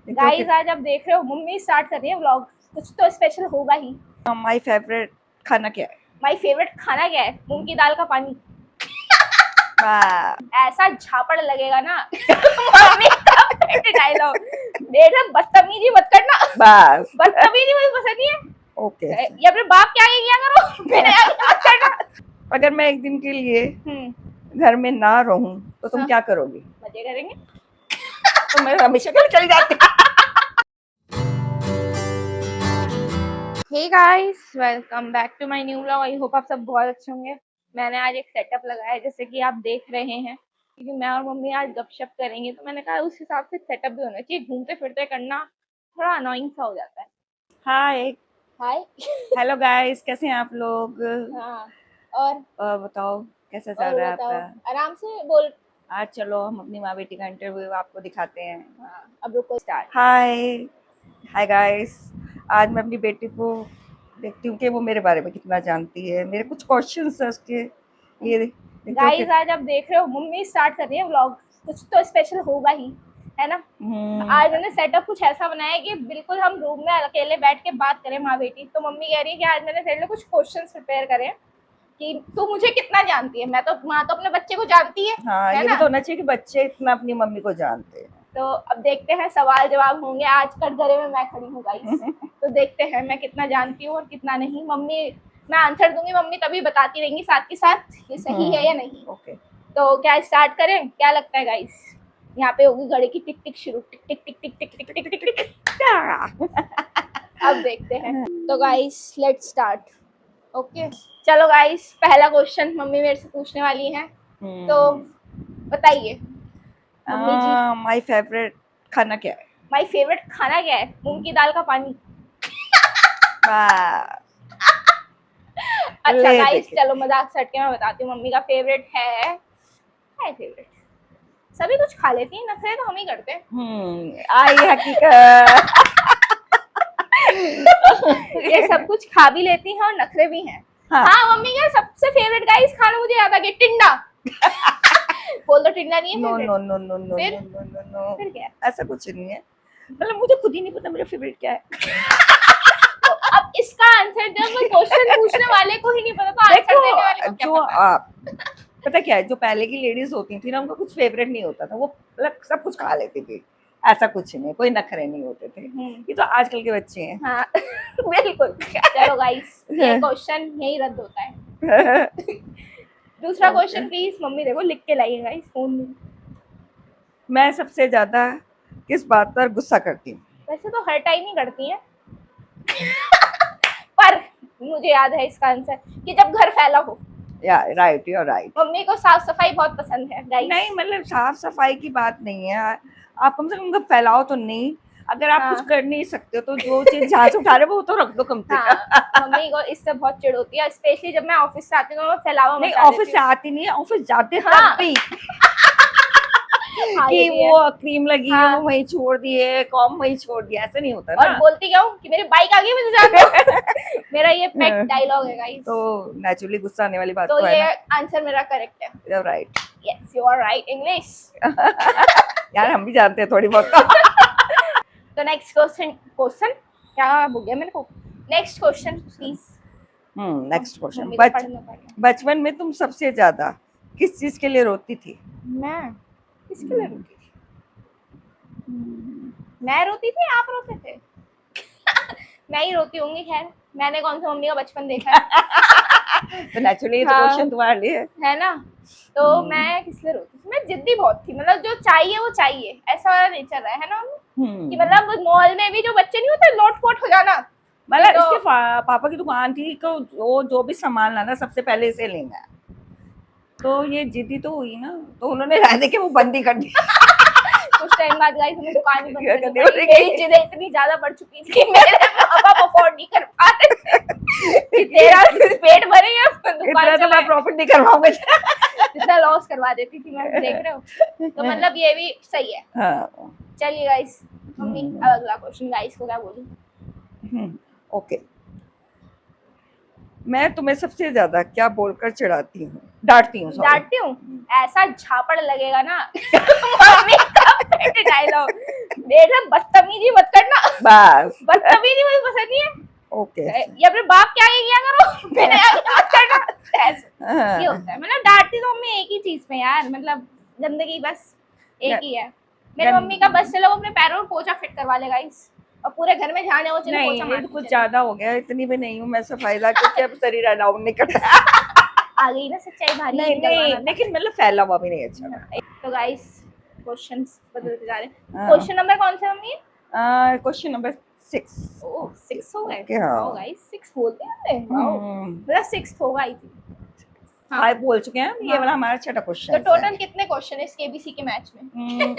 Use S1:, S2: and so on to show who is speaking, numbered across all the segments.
S1: Guys आज आप देख रहे हो मम्मी स्टार्ट कर रही है व्लॉग। कुछ तो स्पेशल होगा ही।
S2: माय फेवरेट खाना क्या है?
S1: माय फेवरेट खाना क्या है? मूंग की दाल का पानी।
S2: वाह,
S1: ऐसा झापड़ लगेगा ना मम्मी का डायलॉग। बेटा बदतमीजी मत करना।
S2: बस
S1: बदतमीजी मुझे पसंद नहीं है।
S2: ओके।
S1: ये अपने बाप के आगे किया करो, मेरे आगे मत करना।
S2: अगर मैं एक दिन के लिए
S1: हम्म।
S2: घर में ना रहूं तो तुम
S1: हाँ।
S2: क्या करोगी?
S1: मजे करेंगे।
S2: तो मैं हमेशा घर चली जाती।
S1: Hey guys, welcome back to my new vlog. I hope आप सब बहुत अच्छे होंगे। मैंने आज एक सेटअप लगाया है जैसे कि आप देख रहे हैं, क्योंकि मैं और मम्मी आज गपशप करेंगे, तो मैंने कहा उस हिसाब से सेटअप भी होना चाहिए। घूमते फिरते करना थोड़ा अनोइंग सा हो जाता है।
S2: हाय,
S1: हाय।
S2: हेलो गाइस, कैसे हैं आप लोग?
S1: हाँ। और
S2: बताओ कैसा चल रहा है
S1: बताओ,
S2: आपका?
S1: आराम से बोल।
S2: आज चलो हम अपनी माँ बेटी का इंटरव्यू आपको दिखाते हैं।
S1: हाँ, अब रुको स्टार्ट।
S2: हाय, हाय गाइस। आज मैं अपनी बेटी को देखती हूँ कि वो मेरे बारे में कितना जानती है। मेरे कुछ क्वेश्चंस है उसके लिए, देखते हो कि
S1: गाइस आज आप देख रहे हो मम्मी स्टार्ट कर रही है व्लॉग। कुछ तो स्पेशल होगा ही, है ना। आज मैंने सेटअप कुछ ऐसा बनाया है कि बिल्कुल हम रूम में अकेले बैठ के बात करें माँ बेटी। तो मम्मी कह रही है कि आज मैंने तेरे लिए कुछ क्वेश्चंस प्रिपेयर करे कि तू मुझे कितना जानती है। मैं तो माँ तो अपने बच्चे को जानती
S2: हाँ,
S1: है
S2: ये भी
S1: ना।
S2: तो होना चाहिए कि बच्चे इतना अपनी मम्मी को जानते हैं।
S1: तो अब देखते हैं सवाल जवाब होंगे। आज कटघरे में मैं खड़ी हूँ गाइस। तो देखते हैं मैं कितना जानती हूँ और कितना नहीं। मम्मी, मैं आंसर दूंगी, मम्मी तभी बताती रहेंगी साथ के साथ ये सही है या नहीं।
S2: ओके।
S1: तो क्या स्टार्ट करें? क्या लगता है गाइस? यहाँ पे होगी घड़ी की टिक टिक शुरू। टिक टिक टिक टिक टिक टिक टिक टिक टिक। अब देखते हैं। तो गाइस लेट्स स्टार्ट। ओके चलो गाइस, पहला क्वेश्चन मम्मी मेरे से पूछने वाली है। तो बताइए मम्मी जी,
S2: माय फेवरेट खाना क्या है?
S1: माय फेवरेट खाना क्या है? मूंग की दाल का पानी।
S2: वाह,
S1: अच्छा
S2: ले
S1: गाइस
S2: देखे।
S1: चलो मजाक से हट के मैं बताती हूँ। मम्मी का फेवरेट है फेवरेट, सभी कुछ खा लेती है, नखरे तो हम ही करते हैं।
S2: आई हकीकत।
S1: ये सब कुछ खा भी लेती हैं और नखरे भी हैं। हाँ मम्मी का सबसे फेवरेट गाइस खाना मुझे याद आ गया, टिंडा। बोल दो टिंडा नहीं है
S2: no
S1: favourite.
S2: No no no no
S1: फिर
S2: नो नो नो,
S1: फिर क्या है?
S2: ऐसा कुछ नहीं है। मतलब मुझे खुद ही नहीं पता मेरा फेवरेट क्या है।
S1: तो अब इसका आंसर जब क्वेश्चन पूछने वाले को ही नहीं पता तो आंसर देने वाले को क्या
S2: जो
S1: पता?
S2: आप पता क्या है, जो पहले की लेडीज होती थी ना, उनका कुछ फेवरेट नहीं होता था। वो मतलब सब कुछ खा लेती थी, ऐसा कुछ नहीं, कोई नखरे नहीं होते थे। ये तो आजकल के बच्चे हैं।
S1: हाँ बिल्कुल। चलो गाइस ये क्वेश्चन यही रद्द होता है। दूसरा क्वेश्चन प्लीज मम्मी देखो लिख के लाइए गाइस फोन में।
S2: मैं सबसे ज्यादा किस बात पर गुस्सा करती हूँ?
S1: वैसे तो हर टाइम ही करती हैं, पर मुझे याद है इसका आंसर कि जब घर फैला हो।
S2: या राइट, यू आर राइट।
S1: मम्मी को साफ सफाई बहुत पसंद है गाइस।
S2: नहीं, मतलब साफ सफाई की बात नहीं है। आप कम से कम फैलाओ तो नहीं। अगर आप कुछ कर नहीं सकते हो तो जो चीज जहाँ से उठा रहे वो तो रख दो कम से कम।
S1: मम्मी को इससे बहुत चिढ़ होती है, स्पेशली जब मैं ऑफिस से आती हूँ तो मैं फैलावा
S2: नहीं,
S1: मचा
S2: ऑफिस से आती नहीं है, ऑफिस जाते तब भी कि वो क्रीम लगी है वो वहीं छोड़ दिए, कॉम वहीं छोड़ दिया, ऐसा नहीं होता ना।
S1: और बोलती क्या हूँ कि मेरी बाइक आ गई, मुझे जाना है। मेरा ये पेट डायलॉग है गाइस।
S2: तो नेचुरली गुस्सा आने वाली बात
S1: तो
S2: तो
S1: ये
S2: है ना।
S1: आंसर मेरा करेक्ट है।
S2: You are right.
S1: Yes you are right English.
S2: यार हम भी जानते हैं थोड़ी बहुत।
S1: तो नेक्स्ट क्वेश्चन क्या हो गया मेरे को? Next question please.
S2: Next question. बचपन में तुम सबसे ज्यादा किस चीज के लिए रोती थी?
S1: मैं किसके लिए रोती थी? मैं रोती थी, आप रोते थे? मैं ही रोती होंगी। खैर मैंने कौन सा मम्मी का बचपन देखा है।
S2: तो नेचुरली ये तो क्वेश्चन तुम्हारे लिए
S1: है ना। तो मैं किस लिए रोती थी? मैं जिद्दी बहुत थी, मतलब जो चाहिए वो चाहिए, ऐसा वाला नेचर रहा है ना कि मतलब मॉल में भी जो बच्चे नहीं होते लोट पोट हो जाना।
S2: मतलब तो, इसके पापा की दुकान थी तो जो भी सामान लाना सबसे पहले इसे लेना है। तो ये जिद्दी तो हुई ना, तो उन्होंने रहने के वो बंद ही कर दी।
S1: कुछ टाइम बाद गाइस हमें दुकान ही बंद करनी पड़ी। मेरी चीजें इतनी ज्यादा बढ़ चुकी थी कि मेरे पापा अफोर्ड नहीं कर पा रहे थे। तेरा पेट भरे या दुकान
S2: तो मैं प्रॉफिट नहीं करवाऊंगा।
S1: जितना लॉस करवा देती थी मैं, देख रहे हो। तो मतलब ये भी सही है। चलिए गाइस मम्मी अब अगला क्वेश्चन। गाइस को क्या बोलूं?
S2: ओके। मैं तुम्हें सबसे ज्यादा क्या बोलकर चिढ़ाती हूँ, डांटती हूँ?
S1: डांटती हूँ, ऐसा झापड़ लगेगा ना। मम्मी का पेट डायलॉग। मेरे से बदतमीजी मत करना,
S2: बस
S1: बदतमीजी मुझे पसंद नहीं है।
S2: ओके।
S1: या फिर बाप के आगे किया करो, मेरे आगे मत करना। ऐसे
S2: हाँ।
S1: ये होता है, मतलब डांटती तो मम्मी एक ही चीज पे यार, मतलब गंदगी बस एक ही है। मेरी मम्मी का बस चलो अपने पैरों में पोछा फिट करवा ले गाइस, और पूरे घर में जहाँ जाओ चलो
S2: नहीं
S1: पोछा
S2: ये
S1: मार
S2: तो
S1: के
S2: कुछ
S1: चले।
S2: ज्यादा हो गया, इतनी भी नहीं हूँ मैं सफाईदार, क्योंकि अब शरीर अलाउ नहीं करता।
S1: आ गई ना सच्चाई भारी
S2: नहीं नहीं,
S1: निकलवाना था।
S2: लेकिन मतलब फैला हुआ भी नहीं अच्छा।
S1: तो गाइस क्वेश्चंस बदलते जा रहे हैं।
S2: हाँ।
S1: क्वेश्चन नंबर कौन सा मम्मी?
S2: Question number 6।
S1: ओह 6 हो गए।
S2: Okay, हाँ।
S1: वाओ गाइस 6 बोलते हैं हमने, वाओ मेरा 6 होगा आई थी। हाँ।
S2: 5 बोल चुके हैं हम, ये
S1: हाँ।
S2: वाला हमारा छठा
S1: तो
S2: क्वेश्चन
S1: टोटल कितने क्वेश्चन है इस केबीसी के मैच में?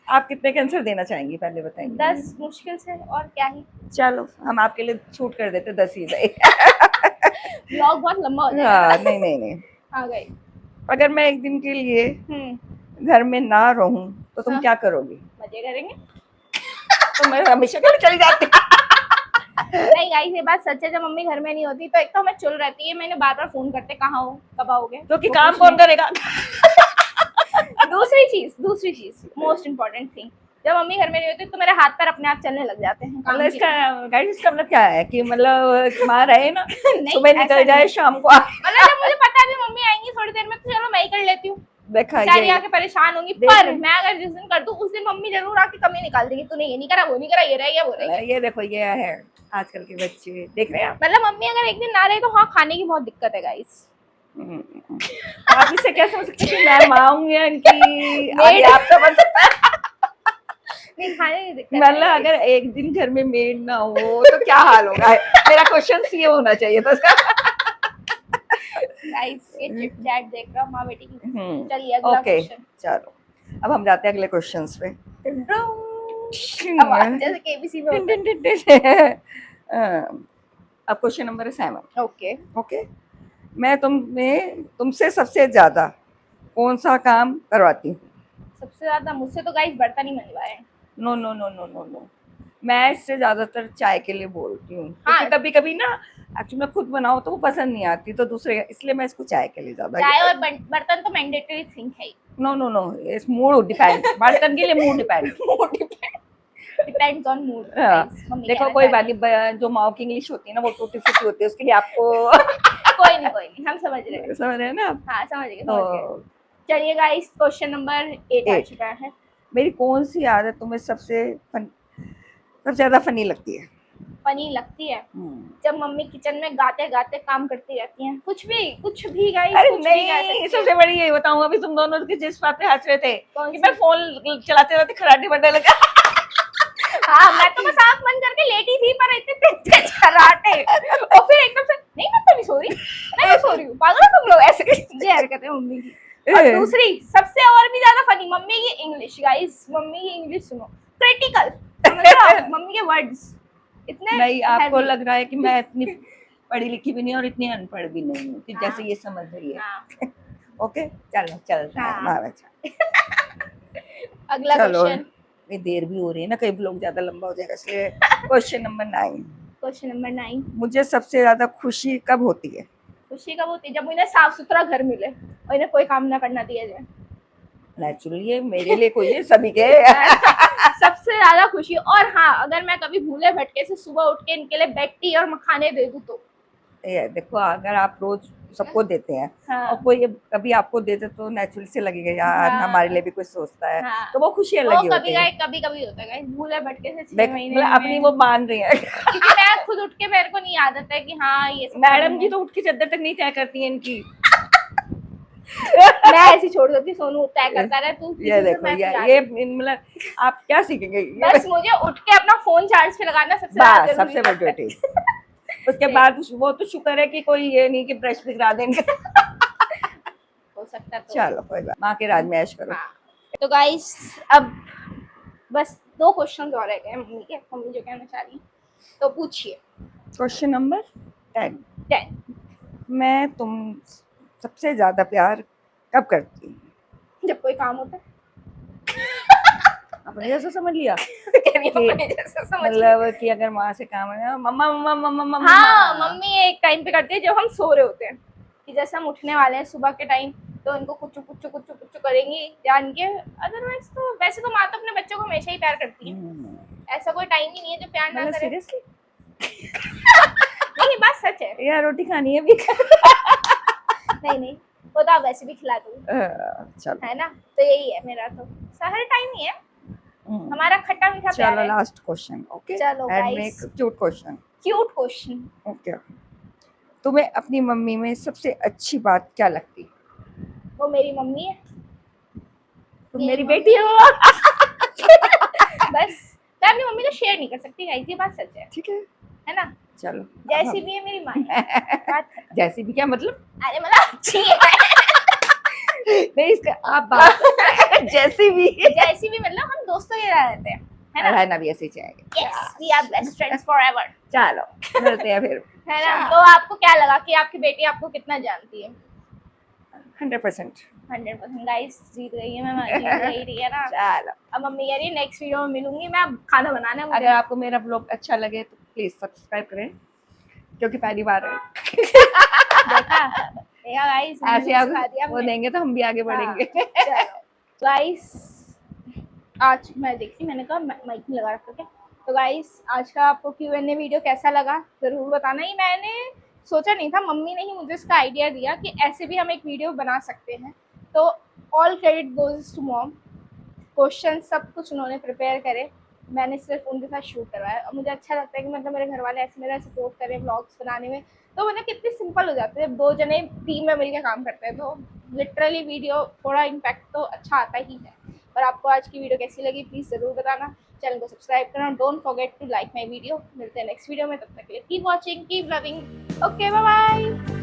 S2: आप कितने के आंसर देना चाहेंगी पहले बताएंगे?
S1: 10 मुश्किल से, और क्या ही।
S2: चलो हम आपके लिए छूट कर देते 10 ही सही।
S1: व्लॉग बहुत लंबा हो जाएगा।
S2: हाँ, नहीं नहीं नहीं,
S1: आ गई।
S2: अगर मैं एक दिन के लिए
S1: हम्म।
S2: घर में ना रहूं तो तुम
S1: हाँ।
S2: क्या करोगी?
S1: मजे करेंगे।
S2: तो मैं हमेशा के लिए चली जाती।
S1: नहीं गाइस ये बात सच है, जब मम्मी घर में नहीं होती तो एक तो हमें चुल रहती है, मैंने बार बार फोन करते कहाँ हो कब आओगे,
S2: तो कि
S1: वो
S2: काम
S1: पूछने।
S2: कौन करेगा?
S1: दूसरी चीज मोस्ट इम्पोर्टेंट थिंग, जब मम्मी घर में नहीं होती तो मेरे हाथ पैर अपने आप चलने लग जाते हैं काम
S2: मतलब
S1: के
S2: इसका गाइस इसका मतलब क्या है कि मतलब माँ रहे ना,
S1: नहीं,
S2: सुबह
S1: ऐसा
S2: निकल जाए
S1: नहीं।
S2: शाम को आए।
S1: मतलब जब मुझे पता है भी मम्मी आएंगी थोड़ी देर में तो चलो मैं ही कर लेती हूँ,
S2: देखा
S1: बेचारी
S2: ये
S1: आके परेशान होंगी,
S2: देख
S1: पर
S2: रहे।
S1: मैं अगर जिस दिन कर दूं उस दिन मम्मी जरूर आके कमी निकाल देगी, तूने ये नहीं करा वो नहीं करा, ये रह गया वो रह गया।
S2: ये देखो ये है आजकल के बच्चे, देख रहे हैं आप?
S1: मतलब मम्मी अगर एक दिन ना रहे तो हाँ खाने की बहुत दिक्कत है गाइस।
S2: आप इससे क्या समझ सकते हैं कि मैं माँ हूँ या इनकी आगे
S1: मेड।
S2: आप समझ सकते हैं?
S1: नहीं खाने की दिक्कत है
S2: मतलब
S1: guys।
S2: अगर एक दिन घर में मेड ना हो तो क्या हाल होगा? मेरा क्वेश्चन ये होना चाहिए था।
S1: गाइस ये चिट चैट देख रहा हूँ माँ बेटी की।
S2: हम्म,
S1: चलिए अगला
S2: ओके
S1: क्वेश्चन।
S2: चलो अब हम जाते हैं अगले क्वेश्चंस पे।
S1: अब जैसे केबीसी में होता है।
S2: अब क्वेश्चन नंबर 7।
S1: ओके।
S2: ओके, मैं तुमसे सबसे ज्यादा कौन सा काम करवाती हूँ?
S1: सबसे ज्यादा मुझसे तो गाइस बर्तन ही मनवाए।
S2: No no no no no no, मैं इससे ज्यादातर चाय के लिए बोलती हूँ,
S1: हाँ।
S2: क्योंकि कभी कभी ना एक्चुअली मैं खुद बनाऊँ तो वो पसंद नहीं आती, तो दूसरे इसलिए मैं इसको चाय के लिए ज्यादा।
S1: चाय और बर्तन तो मैंडेटरी थिंग है ही।
S2: नो नो नो, इस मूड डिपेंड, बर्तन के लिए mood depend.
S1: Depends on mood.
S2: देखो कोई बात नहीं, जो माँ की इंग्लिश होती है ना वो टूटी फूटी होती है, उसके लिए आपको
S1: कोई नहीं हम समझ रहे हैं।
S2: समझ रहे हैं ना आप?
S1: हाँ समझ गए
S2: तो
S1: चलिए गाइस क्वेश्चन नंबर 8 आ चुका है।
S2: मेरी कौन सी आदत तुम्हें सबसे ज्यादा फनी लगती है?
S1: फनी लगती है जब मम्मी किचन में गाते गाते काम करती रहती हैं, कुछ भी गाइस।
S2: अरे
S1: कुछ भी कह
S2: नहीं,
S1: सकती
S2: सबसे बड़ी यही बताऊं, अभी तुम दोनों की जिस बात पे हंस रहे थे
S1: कौन
S2: कि
S1: सी?
S2: मैं फोन चलाते रहते खराटे बढ़ने लगा।
S1: हाँ मैं तो बस आँख बंद करके लेटी थी, पर इतने तेज खराटे और फिर एकदम से नहीं मैं तो नहीं सो रही, मैं नहीं सो रही हूँ, पागल हो तुम लोग, ऐसे ये हरकतें मम्मी की। और दूसरी सबसे और भी ज्यादा फनी मम्मी की इंग्लिश। गाइस मम्मी की इंग्लिश सुनो, क्रिटिकल, मम्मी के वर्ड्स इतने
S2: नहीं, आपको
S1: heavy।
S2: लग रहा है कि मैं इतनी पढ़ी लिखी भी नहीं और इतनी अनपढ़ भी नहीं हूँ कि
S1: हाँ।
S2: जैसे ये समझ रही है।
S1: हाँ।
S2: ओके चलो चलता है
S1: हाँ।
S2: हमारा।
S1: अगला
S2: चलो
S1: क्वेश्चन।
S2: ये देर भी हो रही है ना, कई ब्लॉग ज्यादा लंबा हो जाएगा, इसलिए क्वेश्चन नंबर 9।
S1: Question number 9।
S2: मुझे सबसे ज्यादा खुशी कब होती है?
S1: खुशी कब होती है? जब उन्हें साफ सुथरा घर मिले और इन्हें कोई काम ना करना दिया जाए।
S2: नेचुरली ये मेरे लिए कोई है, सभी के।
S1: सबसे ज्यादा खुशी। और हाँ अगर मैं कभी भूले भटके से सुबह उठ के इनके लिए बेड टी और मखाने दे दूं तो।
S2: ये देखो अगर आप रोज सबको देते हैं
S1: हाँ।
S2: और कोई कभी आपको देते तो नेचुरली से लगेगा यार
S1: हाँ।
S2: हमारे लिए भी कुछ सोचता है।
S1: हाँ।
S2: तो वो खुशी
S1: वो
S2: अलग ही होती है।
S1: कभी होता है भूले भटके से 6
S2: देख
S1: महीने
S2: मतलब अपनी वो मान रही है।
S1: क्योंकि मैं खुद उठ के मेरे को नहीं आदत है कि हाँ ये सब
S2: मैडम
S1: करना
S2: जी
S1: है।
S2: तो उठ के चद्दर तक नहीं तय करती है इनकी।
S1: मैं ऐसी छोड़ देती, सोनू तय करता रहे तू।
S2: ये देखो ये मतलब आप क्या सीखेंगे?
S1: बस मुझे उठ के अपना फोन चार्ज पे लगाना सबसे ज्यादा जरूरी
S2: सबसे बड़ी
S1: है।
S2: ड्यूटी। उसके बाद वो तो शुक्र है कि कोई ये नहीं कि ब्रश बिगड़ा देंगे।
S1: हो सकता है तो।
S2: चलो कोई बात, माँ के राज में ऐश करो।
S1: हाँ। तो गाइस अब बस 2 क्वेश्चन और रह गए मम्मी के, मम्मी जो कहना चाह रही है तो पूछिए।
S2: Question number 10।
S1: 10।
S2: मैं तुम सबसे ज्यादा प्यार कब करती हूँ?
S1: जब कोई काम होता है।
S2: अपने जैसा समझ लिया
S1: अपने जैसा समझ लिया।
S2: मतलब कि अगर माँ से काम है मम्मा मम्मा मम्मा मम्मा।
S1: हाँ मम्मी एक टाइम पे करती है जब हम सो रहे होते हैं, कि जैसे हम उठने वाले हैं सुबह के टाइम तो उनको कुछ कुछ कुछ कुछ करेंगी जान के। अदरवाइज तो वैसे तो माँ तो अपने बच्चों को हमेशा ही प्यार करती है, ऐसा कोई टाइम ही नहीं है जो प्यार ना
S2: मतलब
S1: करे।
S2: सीरियसली
S1: नहीं बात सच है।
S2: यार रोटी खानी है भी
S1: नहीं नहीं वो तो आप वैसे भी खिला दो,
S2: चलो
S1: है ना। तो यही है मेरा तो हर टाइम ही है हमारा खट्टा मीठा प्यार
S2: चलो
S1: है।
S2: लास्ट क्वेश्चन ओके
S1: चलो
S2: and
S1: guys।
S2: Make cute question
S1: cute question.
S2: Okay तुम्हें अपनी मम्मी में सबसे अच्छी बात क्या लगती?
S1: वो मेरी मम्मी है,
S2: तुम
S1: ये
S2: मेरी
S1: मम्मी।
S2: बेटी हो
S1: बस मैं अपनी मम्मी को शेयर नहीं कर सकती गाइस, ये बात सच
S2: ठीक है
S1: है ना।
S2: चलो
S1: जैसी भी है मेरी माँ है, बात खत्म।
S2: जैसी भी क्या मतलब
S1: अरे मतलब अच्छी है।
S2: नहीं इसका आप बात जैसी भी
S1: जैसी भी मतलब हम दोस्तों के साथ रहते हैं, है ना।
S2: रहना भी ऐसे ही चाहिए
S1: yes we are best friends forever,
S2: चलो मिलते हैं फिर
S1: है ना। तो आपको क्या लगा कि आपकी बेटी आपको कितना जानती है?
S2: 100%
S1: 100% गाइस जीत गई है मैं, जीत गई ठीक है ना।
S2: चलो
S1: अब मम्मी कह रही है नेक्स्ट वीडियो में मिलूंगी मैं, अब खाना बनाना है मुझे।
S2: अगर आपको मेरा ब्लॉग अच्छा लगे तो प्लीज सब्सक्राइब करें क्योंकि पहली बार है
S1: देखा देखा गाइस,
S2: ऐसे आप वो देंगे तो हम भी आगे बढ़ेंगे
S1: चलो गाइस आज मैं देखती, मैंने कहा माइक में लगा रखा क्या। तो गाइस आज का आपको Q&A वीडियो कैसा लगा ज़रूर बताना। ही मैंने सोचा नहीं था, मम्मी ने ही मुझे इसका आइडिया दिया कि ऐसे भी हम एक वीडियो बना सकते हैं। तो all credit goes to mom, question सब कुछ उन्होंने प्रिपेयर करे, मैंने सिर्फ उनके साथ शूट करवाया। और मुझे अच्छा लगता है कि मतलब मेरे घर वाले ऐसे मेरा सपोर्ट करें व्लॉग्स बनाने में। तो मतलब कितनी सिंपल हो जाते हैं, 2 जने टीम में मिलकर काम करते हैं तो लिटरली वीडियो थोड़ा इम्पैक्ट तो अच्छा आता ही है। और आपको आज की वीडियो कैसी लगी प्लीज़ ज़रूर बताना, चैनल को सब्सक्राइब करना, don't forget to like my video. मिलते हैं नेक्स्ट वीडियो में, तब तक के लिए keep watching keep loving, okay bye bye.